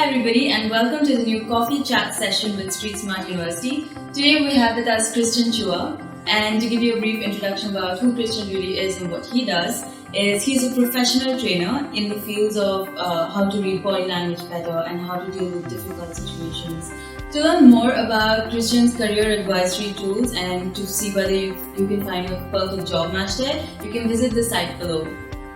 everybody, and welcome to the new coffee chat session with Street Smart University. Today we have with us Chua, and to give you a brief introduction about who Christian really is and what he does, is he's a professional trainer in the fields of how to read body language better and how to deal with difficult situations. To learn more about Christian's career advisory tools and to see whether you can find a perfect job match there, you can visit the site below.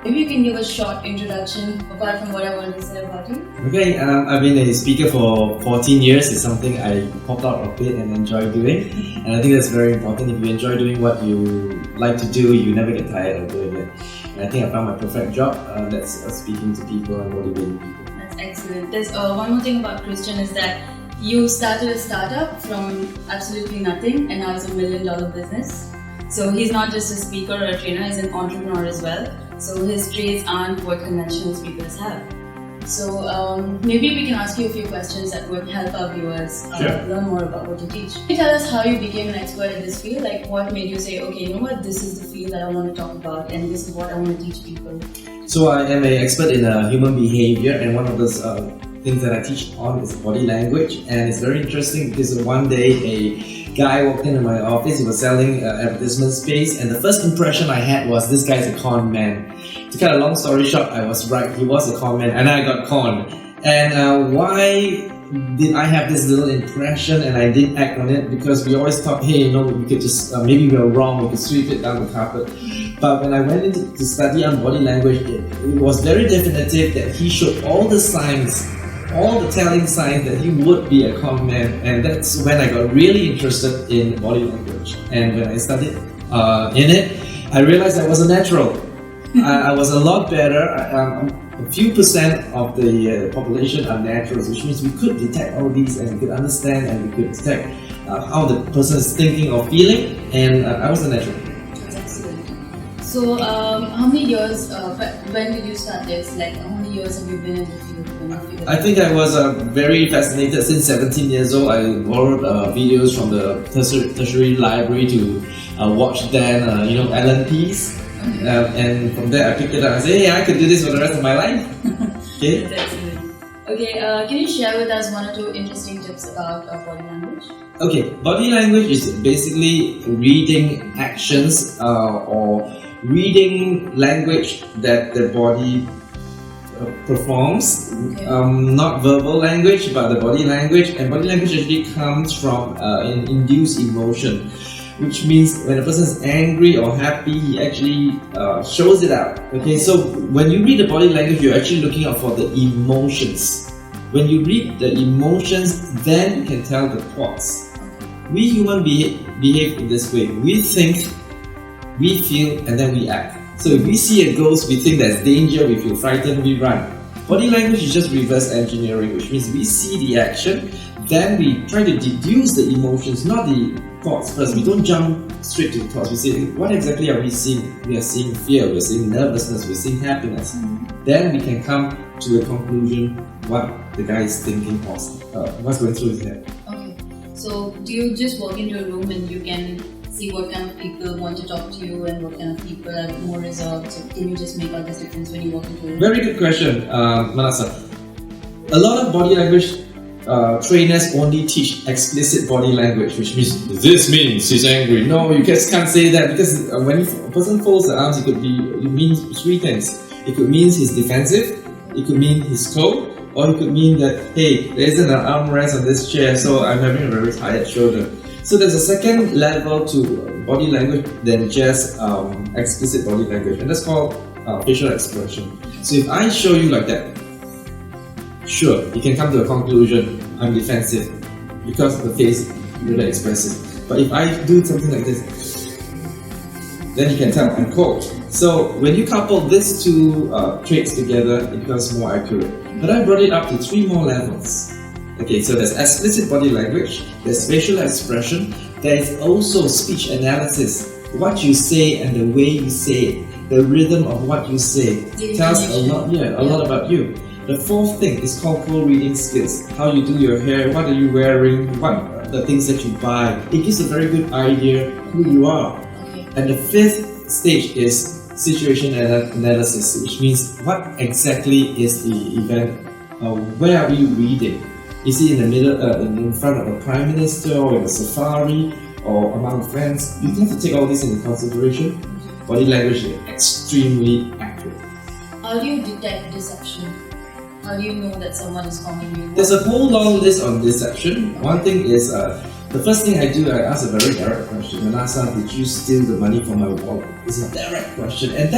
Maybe you can give a short introduction apart from what I wanted to say about you. Okay, I've been a speaker for 14 years. It's something I popped out of it and enjoy doing. And I think that's very important. If you enjoy doing what you like to do, you never get tired of doing it. And I think I found my perfect job. That's speaking to people and motivating people. That's excellent. There's one more thing about Christian is that you started a startup from absolutely nothing and now it's $1 million business. So he's not just a speaker or a trainer, he's an entrepreneur as well. So his traits aren't what conventional speakers have. So maybe we can ask you a few questions that would help our viewers learn more about what you teach. Can you tell us how you became an expert in this field? Like what made you say, okay, you know what, this is the field that I want to talk about and this is what I want to teach people? So I am an expert in human behavior, and one of those things that I teach on is body language. And it's very interesting because one day a guy walked into my office. He was selling advertisement space, and the first impression I had was this guy's a con man. To cut a long story short, I was right. He was a con man, and I got conned. And why did I have this little impression and I didn't act on it? Because we always thought, hey, we could just maybe we were wrong. We could sweep it down the carpet. But when I went into to study on body language, it was very definitive that he showed all the signs, all the telling signs that he would be a con man, and that's when I got really interested in body language. And when I studied in it, I realized I was a natural. I was a lot better. A few percent of the population are naturals, which means we could detect all these and we could understand and we could detect how the person is thinking or feeling, and I was a natural. That's excellent. So how many years, when did you start this? Like how many years have you been in the field? I think I was very fascinated since 17 years old. I borrowed videos from the tertiary library to watch then, LNPs. And from there I picked it up and said, hey, I could do this for the rest of my life. Okay. That's excellent. Okay, can you share with us one or two interesting tips about body language? Okay, body language is basically reading actions or reading language that the body performs, not verbal language but the body language, and body language actually comes from an induced emotion, which means when a person is angry or happy, he actually shows it out. Okay, so when you read the body language, you're actually looking out for the emotions. When you read the emotions, then you can tell the thoughts. We humans behave in this way. We think, we feel, and then we act. So if we see a ghost, we think there's danger, we feel frightened, we run. Body language is just reverse engineering, which means we see the action, then we try to deduce the emotions, not the thoughts first. We don't jump straight to the thoughts. We say, what exactly are we seeing? We are seeing fear, we're seeing nervousness, we're seeing happiness. Then we can come to a conclusion what the guy is thinking or what's going through his head. Okay, so do you just walk into a room and you can see what kind of people want to talk to you and what kind of people are more reserved? So can you just make all this difference when you walk into a room? Very good question, Manasa. A lot of body language trainers only teach explicit body language, which means this means he's angry. No, you just can't say that, because when a person folds the arms, it means three things. It could mean he's defensive, it could mean he's cold, or it could mean that, hey, there isn't an armrest on this chair, so I'm having a very tired shoulder. So there's a second level to body language than just explicit body language, and that's called facial expression. So if I show you like that, sure, you can come to a conclusion, I'm defensive, because the face is really expressive. But if I do something like this, then you can tell I'm cold. So when you couple these two traits together, it becomes more accurate. But I brought it up to 3 more levels. Okay, so there's explicit body language, there's facial expression, there is also speech analysis. What you say and the way you say it, the rhythm of what you say tells a lot about you. The fourth thing is called co-reading skills. How you do your hair, what are you wearing, what are the things that you buy. It gives a very good idea who you are. And the fifth stage is situation analysis, which means what exactly is the event where are we reading? Is he in the middle, in front of a prime minister, or in a safari, or among friends? You have to take all this into consideration. Body language is extremely accurate. How do you detect deception? How do you know that someone is calling you? There's a whole long list on deception. One thing is, the first thing I do, I ask a very direct question. Manasa, did you steal the money from my wallet? It's a direct question, and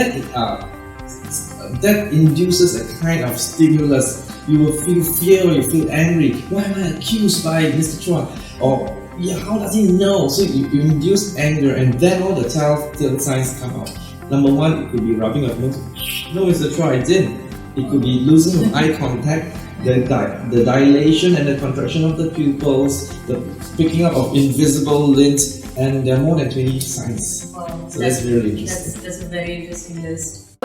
that induces a kind of stimulus. You will feel fear, you feel angry. Why am I accused by Mr. Chua? Or yeah, how does he know? So you induce anger, and then all the telltale signs come out. Number one, it could be rubbing of nose. No, Mr. Chua, I didn't. It could be losing of eye contact, the dilation and the contraction of the pupils, the picking up of invisible lids, and there are more than 20 signs. Wow, So that's really interesting. That's a very interesting list.